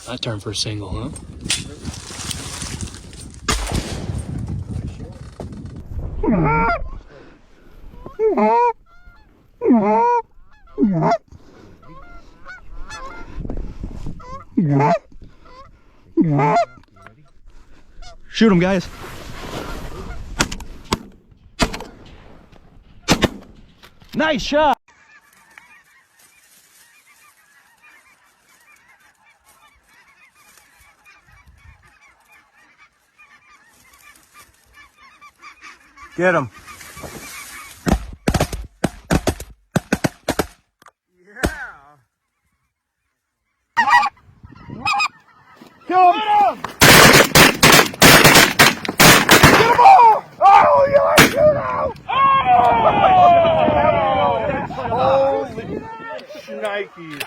That turned for a single, huh? Shoot him, guys. Nice shot. Get him. Kill him! Get him! Get him all! Oh, you're shoot out! Oh! Holy shnikes.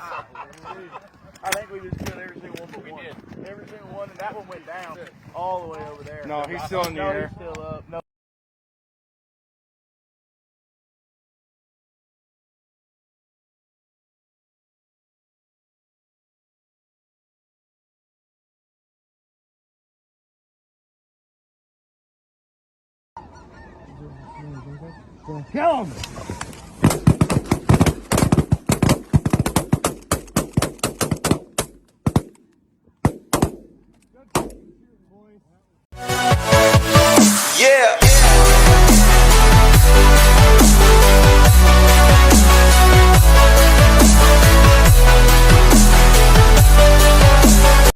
I think we just killed every single one but one. Every single one, and that one went down all the way over there. No, he's still in the air. He's still up. No. Kill him!